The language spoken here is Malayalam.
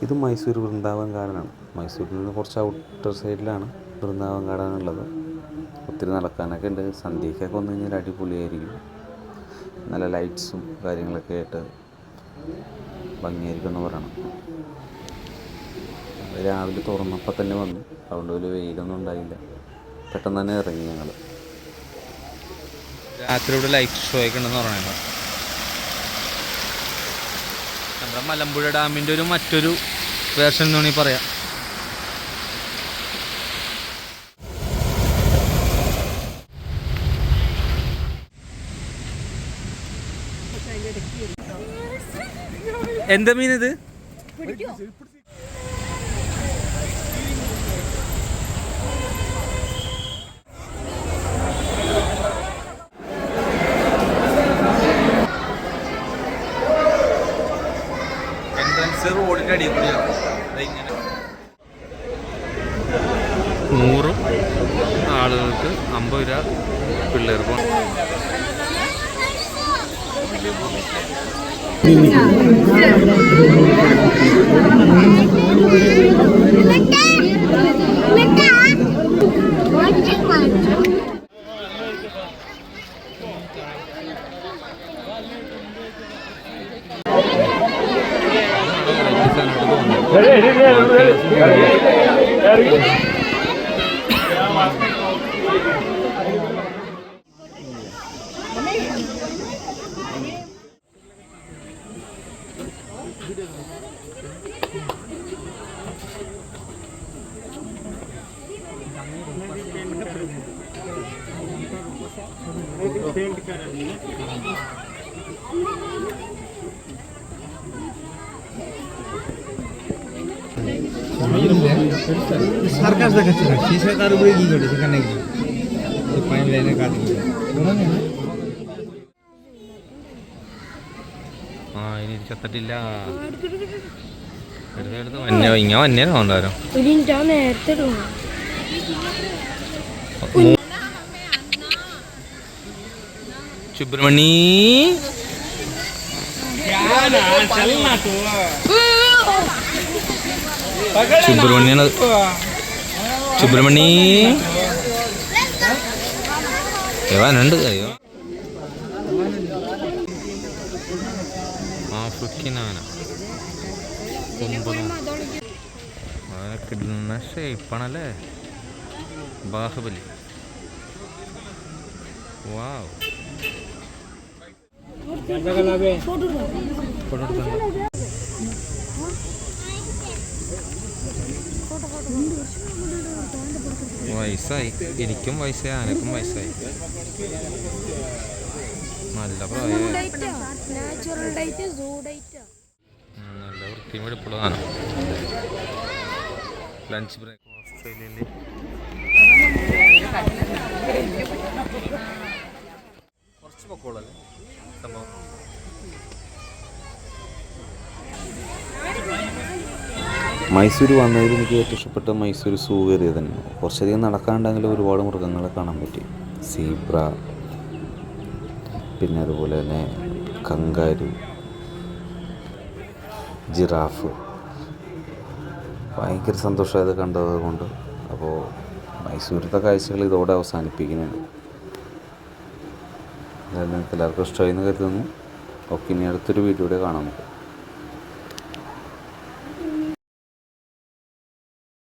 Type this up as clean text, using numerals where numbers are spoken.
ഇത് മൈസൂർ വൃന്ദാവൻ ഗാർഡനാണ്. മൈസൂരിൽ നിന്ന് കുറച്ച് ഔട്ടർ സൈഡിലാണ് വൃന്ദാവൻ ഗാർഡൻ ഉള്ളത്. ഒത്തിരി നടക്കാനൊക്കെ ഉണ്ട്. സന്ധ്യയ്ക്കൊക്കെ വന്നു കഴിഞ്ഞാൽ അടിപൊളിയായിരിക്കും. നല്ല ലൈറ്റ്സും കാര്യങ്ങളൊക്കെ ആയിട്ട് ഭംഗിയായിരിക്കും എന്ന് പറയണം. രാവിലെ തുറന്നപ്പോൾ തന്നെ വന്നു, അതുകൊണ്ട് വലിയ വെയിലൊന്നും ഉണ്ടായില്ല. പെട്ടെന്ന് തന്നെ ഇറങ്ങി ഞങ്ങൾ. രാത്രി ഇവിടെ ലൈറ്റ് ഷോ ഒക്കെ ഉണ്ടെന്ന് പറയുന്നത്. നമ്മുടെ മലമ്പുഴ ഡാമിൻ്റെ മറ്റൊരു വേർഷൻ എന്ന് വേണമെങ്കിൽ പറയാം. എന്താ മീനിത്? റോഡിൻ്റെ അടിയിൽ കൂടിയാണ്. 100 ആളുകൾക്ക് 50 രൂപ പിള്ളേർക്ക്. সার্কাস দেখাচ্ছে না, সে তার উপরে কি করে সেখানে গিয়ে পাইপ লাইনের কাজ করে। ഇനി ചത്തിട്ടില്ല. ഇങ്ങനെ വന്നേരാണ്ടാരോ നേരത്തെ സുബ്രഹ്മണി സുബ്രഹ്മണ്യാണ്. സുബ്രഹ്മണി ഏവാനുണ്ട്. അയ്യോ, ആഫ്രിക്കൻ ആന 9. അവനൊക്കെ ഇടുന്ന ഷേപ്പാണല്ലേ. ബാഹുബലി. വാവ്. വയസ്സായി, എനിക്കും വയസ്സായി, ആനക്കും വയസ്സായി. നല്ല പ്രായം, നല്ല വൃത്തിയും വെടുപ്പുള്ളതാണ്. Lunch break. ഓസ്ട്രേലിയയിൽ കുറച്ച് പൊക്കോളല്ലേ സംഭവം. മൈസൂർ വന്നതിൽ എനിക്ക് ഏറ്റവും ഇഷ്ടപ്പെട്ട മൈസൂർ സൂ കയറിയത് തന്നെ. കുറച്ചധികം നടക്കാനുണ്ടെങ്കിലും ഒരുപാട് മൃഗങ്ങളെ കാണാൻ പറ്റി. സീബ്ര, പിന്നെ അതുപോലെ തന്നെ കങ്കാരു, ജിറാഫ്. ഭയങ്കര സന്തോഷമായത് കണ്ടത് കൊണ്ട്. അപ്പോൾ മൈസൂരിലത്തെ കാഴ്ചകൾ ഇതോടെ അവസാനിപ്പിക്കുന്നുണ്ട്. അതായത് നിങ്ങൾക്ക് എല്ലാവർക്കും ഇഷ്ടമായി എന്ന് കരുതുന്നു. ഓക്കെ, ഇനി അടുത്തൊരു വീഡിയോയുടെ കാണാം നമുക്ക്.